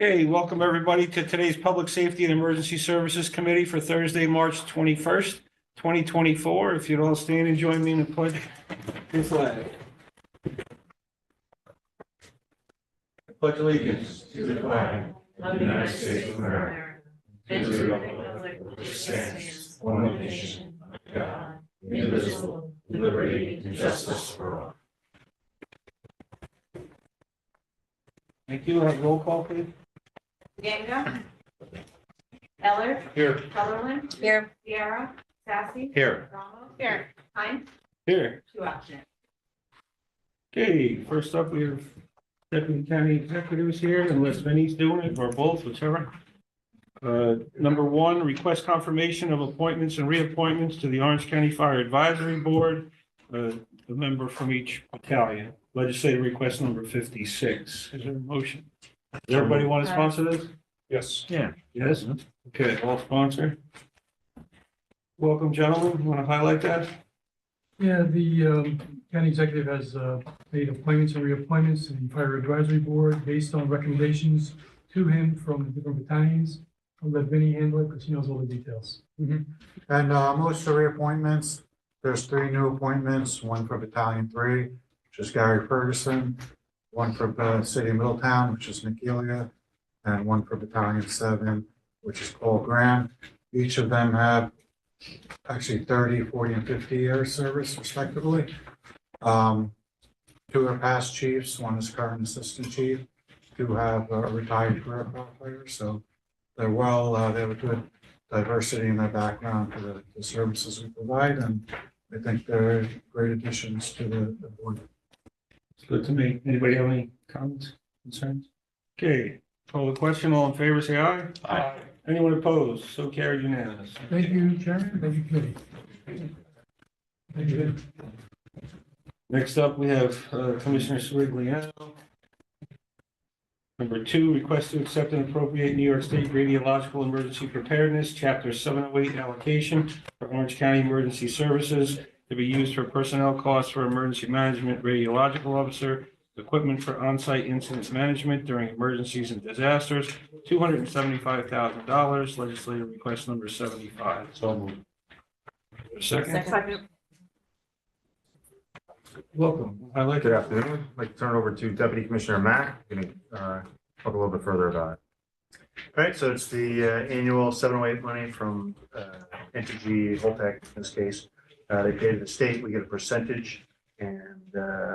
Hey, welcome everybody to today's Public Safety and Emergency Services Committee for Thursday, March 21st, 2024. If you'd all stand and join me in the pledge the flag. I pledge allegiance to the flag of the United States of America and to the republic which stands one nation under God, indivisible, with liberty and justice for all. Thank you. Have roll call, please. Ganga. Eller. Here. Sutherland. Here. Sierra. Sassy. Here. Ramos. Here. Hines. Here. 2 absent. Okay, first up, we have Deputy County Executives here, unless Vinnie's doing it, or both, whichever. Number one, request confirmation of appointments and reappointments to the Orange County Fire Advisory Board, a member from each battalion. Legislative request number 56. Is there a motion? Does everybody want to sponsor this? Yes. Yeah. Yes? Okay, all sponsor. Welcome, gentlemen. You want to highlight that? Yeah, the county executive has made appointments and reappointments to the fire advisory board based on recommendations to him from the different battalions. I'll let Vinnie handle it because he knows all the details. And most of the reappointments, there's 3 new appointments, one for Battalion 3, which is Gary Ferguson, one for the City of Middletown, which is Nick Elia, and one for Battalion 7, which is Paul Graham. Each of them have actually 30, 40, and 50 years service respectively. 2 are past chiefs, one is current assistant chief, 2 have retired career firefighters, so they're well, they have a good diversity in their background for the services we provide, and I think they're great additions to the board. It's good to me. Anybody have any comments, concerns? Okay, call the question. All in favor, say aye. Aye. Anyone opposed? So carried unanimous. Thank you, Chairman. Thank you, committee. Thank you, Vinnie. Next up, we have Commissioner Swigliano. Number 2, request to accept and appropriate New York State Radiological Emergency Preparedness, Chapter 708 allocation for Orange County Emergency Services to be used for personnel costs for emergency management radiological officer, equipment for on-site incident management during emergencies and disasters, $275,000, legislative request number 75. So moved. Second? Second. Welcome. I like Good it. afternoon. I'd like to turn it over to Deputy Commissioner Mack. Going to talk a little bit further about it. All right, so it's the annual 708 money from Entergy, Holtec in this case. They pay to the state, we get a percentage, and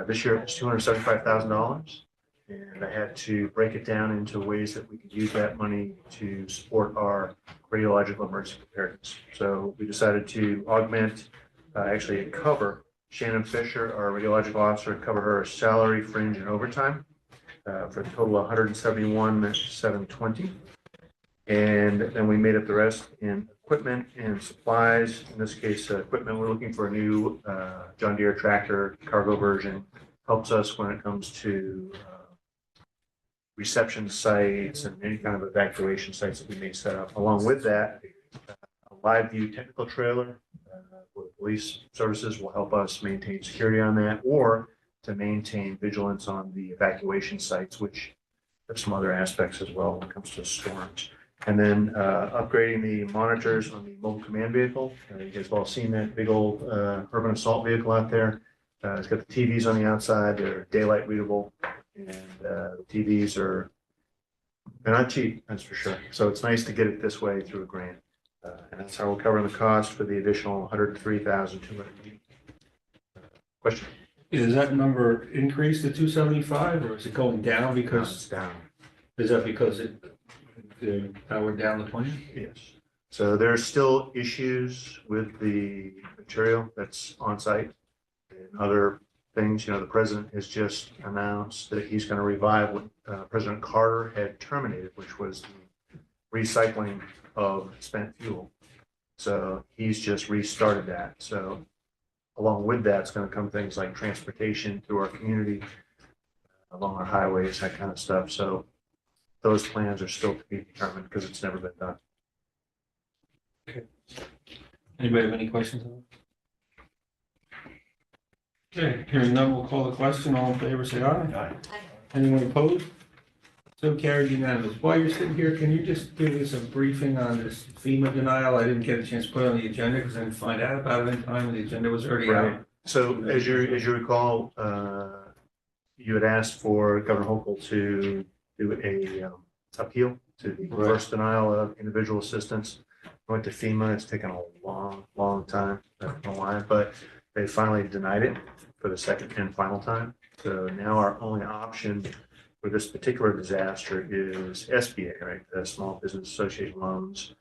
this year it was $275,000. And I had to break it down into ways that we could use that money to support our radiological emergency preparedness. So we decided to augment, actually cover Shannon Fisher, our radiological officer, cover her salary, fringe, and overtime for a total of $171,720. And then we made up the rest in equipment and supplies. In this case, equipment, we're looking for a new John Deere tractor, cargo version. Helps us when it comes to reception sites and any kind of evacuation sites that we may set up. Along with that, a live view technical trailer where police services will help us maintain security on that, or to maintain vigilance on the evacuation sites, which have some other aspects as well when it comes to storms. And then upgrading the monitors on the mobile command vehicle. You guys have all seen that big old urban assault vehicle out there. It's got the TVs on the outside. They're daylight readable, and the TVs they're not cheap, that's for sure. So it's nice to get it this way through a grant. And that's how we're covering the cost for the additional $103,280. Question? Is that number increased to 275, or is it going down because, It's down. is that because the power down the plan? Yes. So there's still issues with the material that's on site and other things. You know, the president has just announced that he's going to revive what President Carter had terminated, which was the recycling of spent fuel. So he's just restarted that. So along with that, it's going to come things like transportation through our community, along our highways, that kind of stuff. So those plans are still to be determined because it's never been done. Anybody have any questions on it? Okay, hearing none, we'll call the question. All in favor, say aye. Aye. Anyone opposed? So carried unanimous. While you're sitting here, can you just give us a briefing on this FEMA denial? I didn't get a chance to put it on the agenda because I didn't find out about it in time. The agenda was already out. Right. So as you recall, you had asked for Governor Hochul to do a appeal to the Right. first denial of individual assistance. Went to FEMA. It's taken a long time. I don't know why, but they finally denied it for the second and final time. So now our only option for this particular disaster is SBA, right? The Small Business Association loans,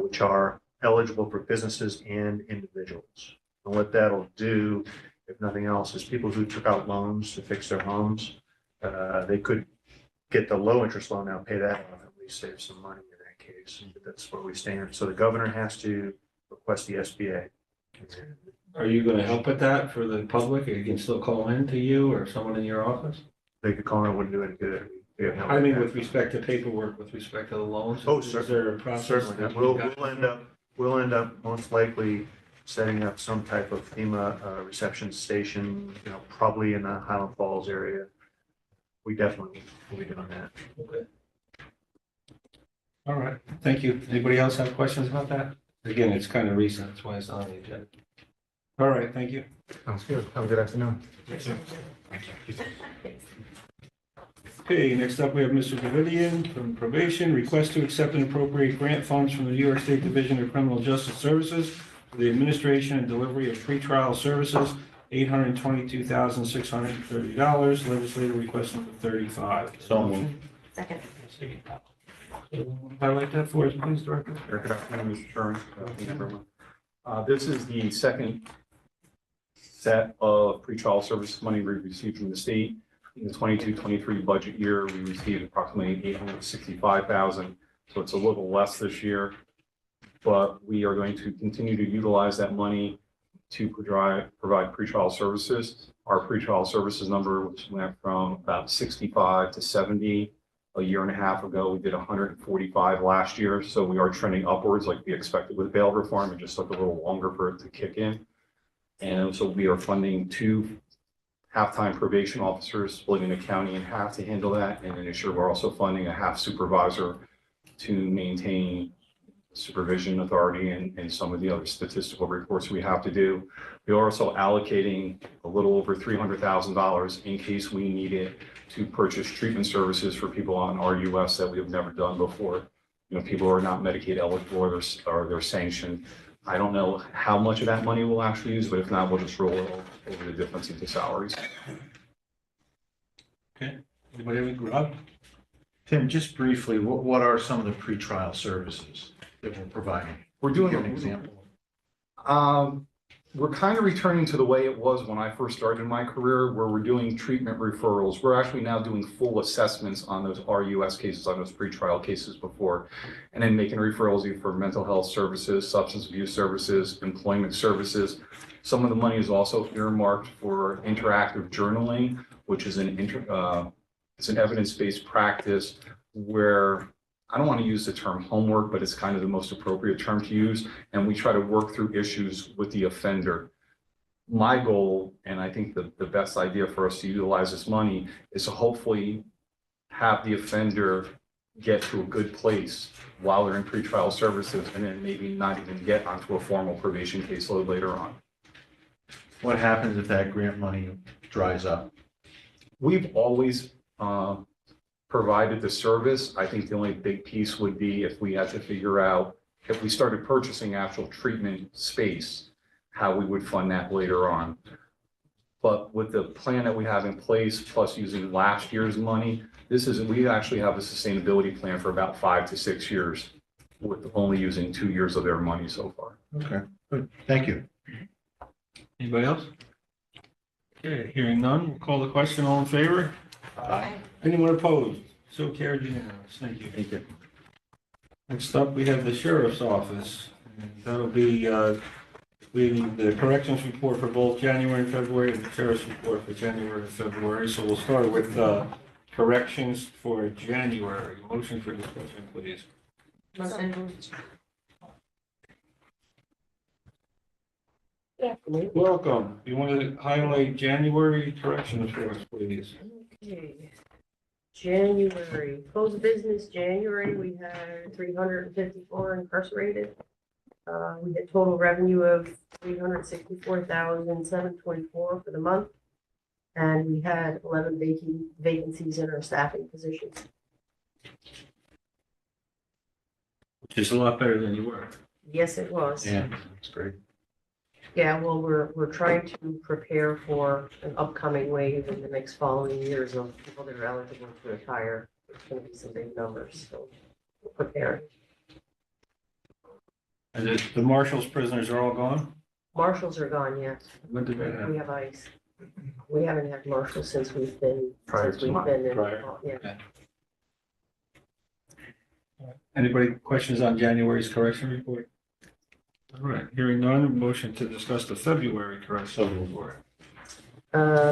which are eligible for businesses and individuals. And what that'll do, if nothing else, is people who took out loans to fix their homes, they could get the low interest loan now, pay that off, at least save some money in that case. But that's where we stand. So the governor has to request the SBA. Are you going to help with that for the public? Or you can still call in to you or someone in your office? They could call and it wouldn't do any good. We have no- I mean, with respect to paperwork, with respect to the loans? Oh, Is there a process? Certainly, that we'll you we'll end up most likely setting up some type of FEMA reception station, probably in the Highland Falls area. We definitely will be doing that. Okay. All right, thank you. Anybody else have questions about that? Again, it's kind of recent, that's why it's on the agenda. All right, thank you. Sounds good. Have a good afternoon. Okay, next up, we have Mr. Davidian from probation, request to accept and appropriate grant funds from the New York State Division of Criminal Justice Services for the administration and delivery of pretrial services, $822,630. Legislator requesting for $35. So moved. Second. Highlight that for us, please, Director. Good afternoon, Mr. Chairman. Thank you very much. This is the second set of pretrial services money we received from the state. In the 22-23 budget year, we received approximately $865,000, so it's a little less this year. But we are going to continue to utilize that money to provide pretrial services. Our pretrial services number, which went from about 65 to 70 a year and a half ago. We did 145 last year, so we are trending upwards like we expected with bail reform. It just took a little longer for it to kick in. And so we are funding 2 half-time probation officers, splitting the county in half to handle that. And then this year, we're also funding a half supervisor to maintain supervision authority and some of the other statistical reports we have to do. We are also allocating a little over $300,000 in case we need it to purchase treatment services for people on RUS that we have never done before. People who are not Medicaid eligible or they're sanctioned. I don't know how much of that money we'll actually use, but if not, we'll just roll it over the difference into salaries. Okay, anybody have any grub? Tim, just briefly, what are some of the pretrial services that we're providing? We're doing Give an example. We're kind of returning to the way it was when I first started my career, where we're doing treatment referrals. We're actually now doing full assessments on those RUS cases, on those pretrial cases before, and then making referrals either for mental health services, substance abuse services, employment services. Some of the money is also earmarked for interactive journaling, which is it's an evidence-based practice where I don't want to use the term homework, but it's kind of the most appropriate term to use. And we try to work through issues with the offender. My goal, and I think the best idea for us to utilize this money, is to hopefully have the offender get to a good place while they're in pretrial services and then maybe not even get onto a formal probation caseload later on. What happens if that grant money dries up? We've always provided the service. I think the only big piece would be if we had to figure out, if we started purchasing actual treatment space, how we would fund that later on. But with the plan that we have in place, plus using last year's money, we actually have a sustainability plan for about 5 to 6 years with only using 2 years of their money so far. Okay, good. Thank you. Anybody else? Okay, hearing none, we'll call the question. All in favor? Aye. Anyone opposed? So carried unanimous. Thank you. Thank you. Next up, we have the sheriff's office. And that'll be the corrections report for both January and February, and the sheriff's report for January and February. So we'll start with corrections for January. Motion for discussion, please. Welcome. You want to highlight January corrections for us, please? Okay. January, close of business, January, we had 354 incarcerated. We had total revenue of 364,724 for the month. And we had 11 vacancies in our staffing positions. Which is a lot better than you were. Yes, it was. Yeah. That's great. Yeah, well, we're trying to prepare for an upcoming wave in the next following years of people that are eligible to retire. There's gonna be some big numbers, so we're preparing. And the Marshall's prisoners are all gone? Marshals are gone, yes. When did that We happen? have ICE. We haven't had marshals since we've been, Prior since to we've mine, been in, prior. yeah. Anybody questions on January's correction report? All right, hearing none, motion to discuss the February correction report.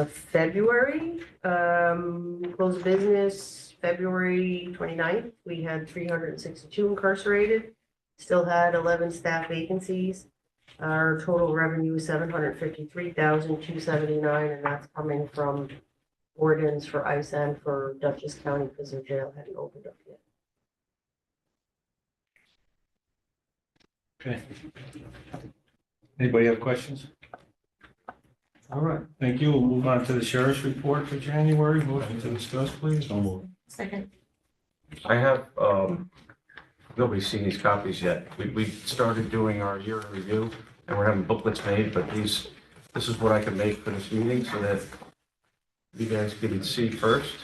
February, close of business, February 29th, we had 362 incarcerated. Still had 11 staff vacancies. Our total revenue is 753,279, and that's coming from wardens for ICE and for Dutchess County because their jail hadn't opened up yet. Okay. Anybody have questions? All right, thank you. We'll move on to the sheriff's report for January. Motion to discuss, please. Second. I have, nobody's seen these copies yet. We started doing our year in review and we're having booklets made, but this is what I can make for this meeting so that you guys can see first.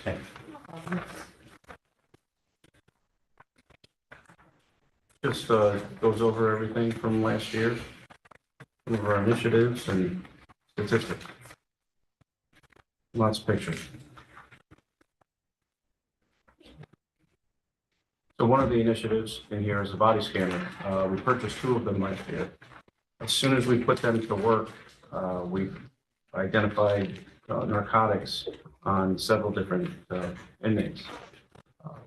Just goes over everything from last year, some of our initiatives and statistics. Lots of pictures. So one of the initiatives in here is a body scanner. We purchased 2 of them last year. As soon as we put them to work, we've identified narcotics on several different inmates.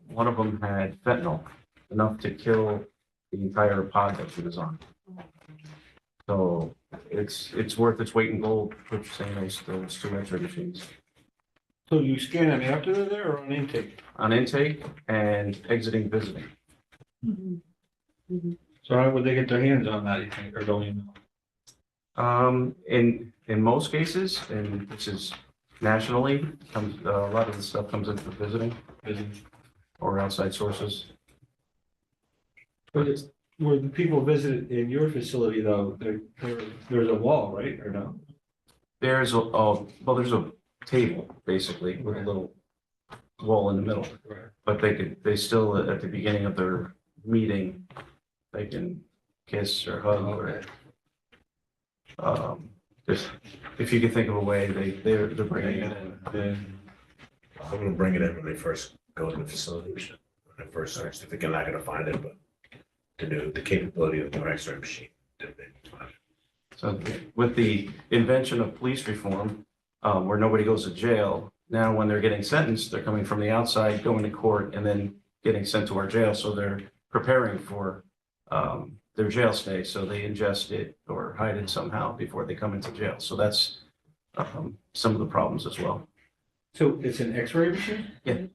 One of them had fentanyl, enough to kill the entire pod that she was on. So it's worth its weight in gold purchasing those 2 X-ray machines. So you scan them after they're there or on intake? On intake and exiting visiting. So how would they get their hands on that, you think, or don't you know? In most cases, and this is nationally, comes, a lot of the stuff comes in for visiting or outside sources. But it's, where the people visit in your facility though, there's a wall, right, or no? There's well, there's a table basically with a little wall in the middle, Right. but they still, at the beginning of their meeting, they can kiss or hug or, if you could think of a way, they're bringing it in. I'm gonna bring it in when they first go to the facility, when they first search, if they're not gonna find it, but the capability of the new X-ray machine. So with the invention of police reform, where nobody goes to jail, now when they're getting sentenced, they're coming from the outside, going to court, and then getting sent to our jail. So they're preparing for their jail stay. So they ingest it or hide it somehow before they come into jail. So that's some of the problems as well. So it's an X-ray machine? Yeah.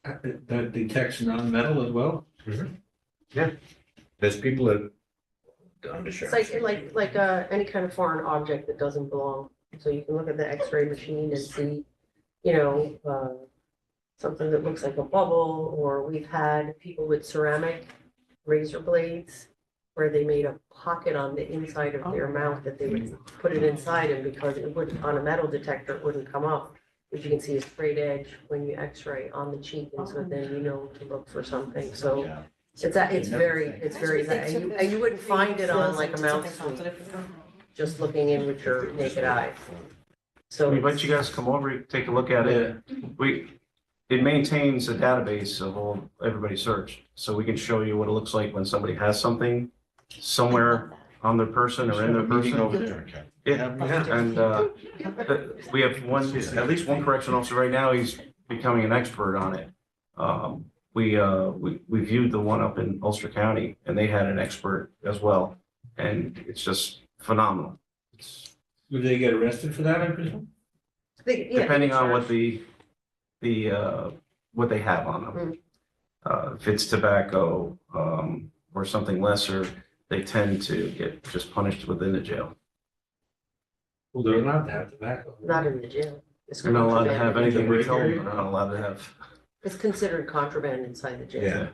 That detects non-metal as well? There's people that under It's like any kind of foreign object that doesn't belong. So you can look at the X-ray machine and see, something that looks like a bubble, or we've had people with ceramic razor blades where they made a pocket on the inside of their mouth that they would put it inside, and because it wouldn't, on a metal detector, it wouldn't come up. But you can see a straight edge when you X-ray on the cheek, and so then you know to look for something. So it's very, and you wouldn't find it on like a mouse sweep, just looking in with your naked eye. So We invite you guys to come over, take a look at it. It maintains a database of everybody's search, so we can show you what it looks like when somebody has something somewhere on their person or in their person. Over there. And we have at least one correction officer right now, he's becoming an expert on it. We viewed the one up in Ulster County and they had an expert as well. And it's just phenomenal. Would they get arrested for that, I presume? Depending on what the what they have on them. If it's tobacco, or something lesser, they tend to get just punished within the jail. Well, they're allowed to have tobacco. Not in the jail. It's They're not allowed to have contraband. anything we tell them, they're not allowed to have. It's considered contraband inside the jail. Yeah.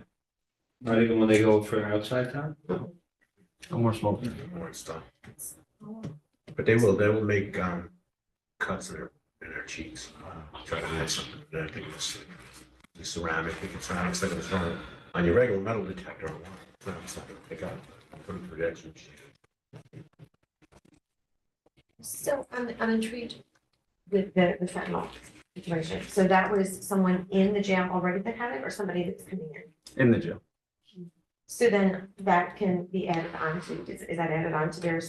Not even when they go for outside time? No more smoking. More stuff. But they will make, cuts in their cheeks, try to hide something. I think it's the ceramic, I think it's ceramics that was on your regular metal detector. It's not gonna pick up. Put it for the extra. So I'm intrigued with the fentanyl situation. So that was someone in the jail already that had it or somebody that's coming in? In the jail. So then that can be added on to, is that added on to their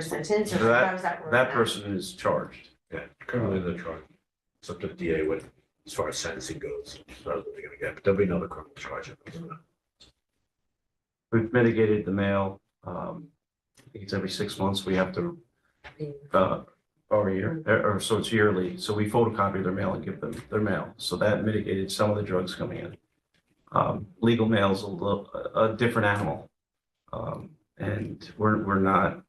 sentence or how does that work? That person is charged. Yeah, currently they're charged. It's up to the DA with, as far as sentencing goes, so what they're gonna get, but there'll be another criminal charge. We've mitigated the mail. I think it's every 6 months we have to, or a year, or so it's yearly. So we photocopy their mail and give them their mail. So that mitigated some of the drugs coming in. Legal mail is a different animal. And we're not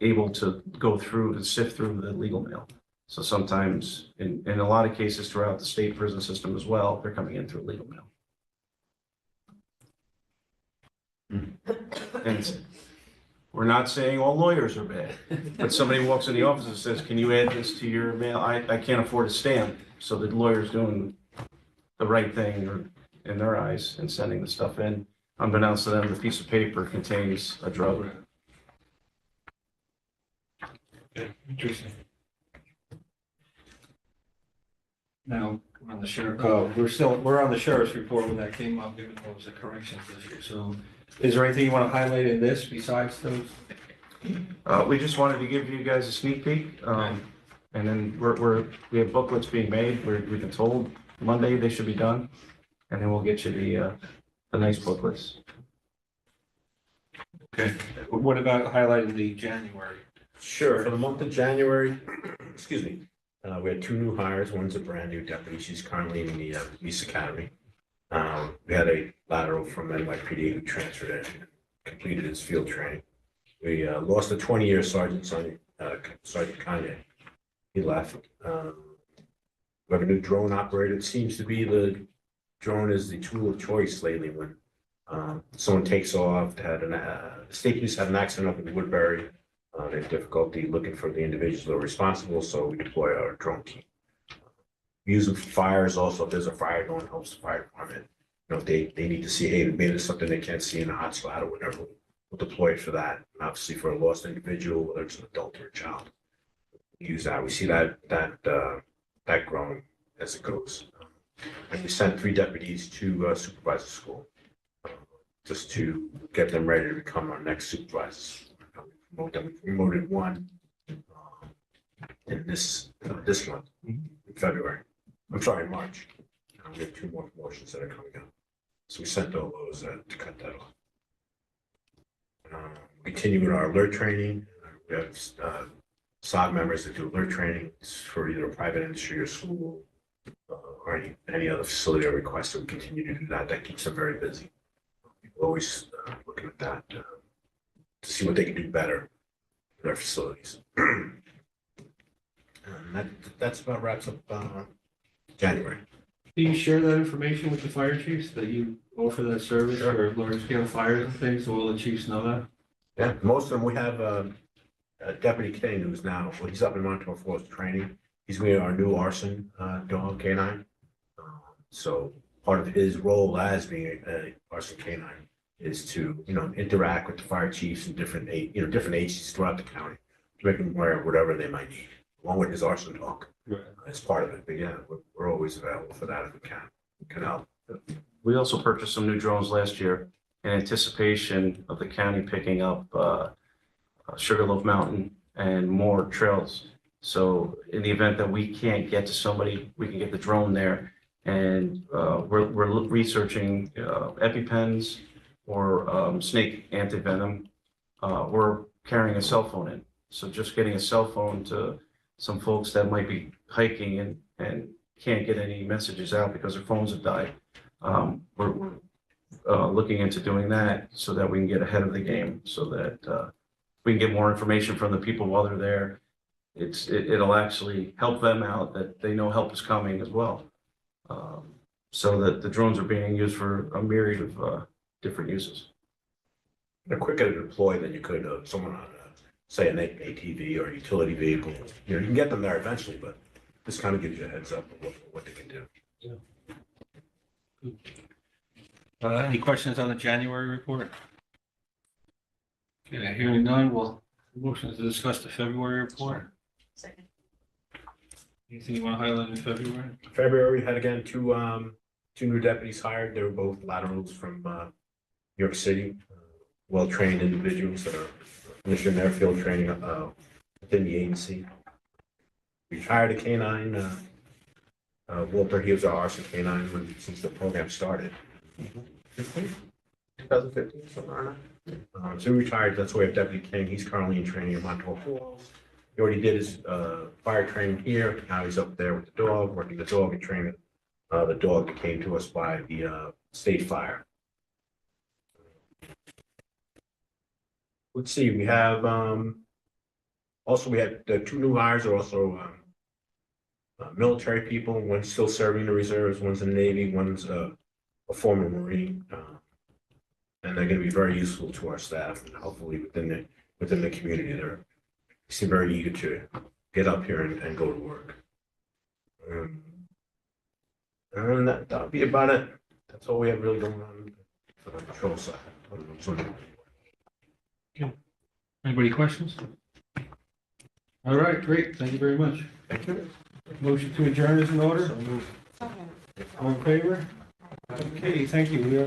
able to go through and sift through the legal mail. So sometimes in a lot of cases throughout the state prison system as well, they're coming in through legal mail. And we're not saying all lawyers are bad, but somebody walks in the office and says, can you add this to your mail? I can't afford a stamp. So the lawyer's doing the right thing or in their eyes and sending the stuff in. Unbeknownst to them, the piece of paper contains a drug. Interesting. Now, we're on the sheriff, we're on the sheriff's report when that came up, given what was the corrections issue. So is there anything you want to highlight in this besides those? We just wanted to give you guys a sneak peek. And then we have booklets being made. We've been told Monday they should be done. And then we'll get you the nice booklets. Okay. What about highlighting the January? Sure, for the month of January, excuse me, we had 2 new hires. One's a brand new deputy. She's currently in the police academy. We had a lateral from NYPD who transferred in and completed his field training. We lost a 20-year Sergeant Kanye. He left. We have a new drone operator. It seems to be the drone is the tool of choice lately when someone takes off. State police had an accident up in Woodbury. They have difficulty looking for the individuals that are responsible, so we deploy our drone team. We use them for fires also. If there's a fire going, helps the fire department. You know, if they need to see, hey, maybe there's something they can't see in a hot spot or whatever, we'll deploy it for that. And obviously for a lost individual, whether it's an adult or a child, we use that. We see that growing as it goes. And we sent 3 deputies to supervisor school just to get them ready to become our next supervisors. We promoted 1 in this month, in February. I'm sorry, March. We have 2 more promotions that are coming up. So we sent all those to cut that off. Continue with our alert training. We have SOG members that do alert training for either a private industry or school or any other facility or request. So we continue to do that. That keeps them very busy. We're always looking at that to see what they can do better in our facilities. And that's about wraps up January. Do you share that information with the fire chiefs that you offer that service for large scale fires and things? So all the chiefs know that? Yeah, most of them. We have Deputy Kane, who's now, well, he's up in Montour Falls training. He's with our new arson dog canine. So part of his role as being a arson canine is to, interact with the fire chiefs and different agencies throughout the county to make them aware of whatever they might need, along with his arson dog. Right. As part of it. But yeah, we're always available for that if we can help. We also purchased some new drones last year in anticipation of the county picking up Sugarloaf Mountain and more trails. So in the event that we can't get to somebody, we can get the drone there. And we're researching EpiPens or snake antivenom. We're carrying a cell phone in. So just getting a cell phone to some folks that might be hiking and can't get any messages out because their phones have died. We're looking into doing that so that we can get ahead of the game, so that we can get more information from the people while they're there. It'll actually help them out, that they know help is coming as well. So that the drones are being used for a myriad of different uses. They're quicker to deploy than you could someone on, say, an ATV or a utility vehicle. You know, you can get them there eventually, but this kind of gives you a heads up of what they can do. Any questions on the January report? Okay, hearing none, we'll motion to discuss the February report. Second. Anything you want to highlight in February? February, we had again two new deputies hired. They were both laterals from New York City, well-trained individuals that are finishing their field training within the agency. We hired a canine, Walter. He was our arson canine since the program started. 2015, something like that. So he retired. That's why we have Deputy King. He's currently in training at Montauk Falls. He already did his fire training here. Now he's up there with the dog, working the dog and training the dog that came to us by the state fire. Let's see, we have also we had the two new hires are also military people. One's still serving the reserves, one's in the Navy, one's a former Marine. And they're going to be very useful to our staff and hopefully within the community. They seem very eager to get up here and go to work. And that'll be about it. That's all we have really going on for the patrol side. Anybody questions? All right, great. Thank you very much. Thank you. Motion to adjourn is in order. All in favor? Okay, thank you. We are.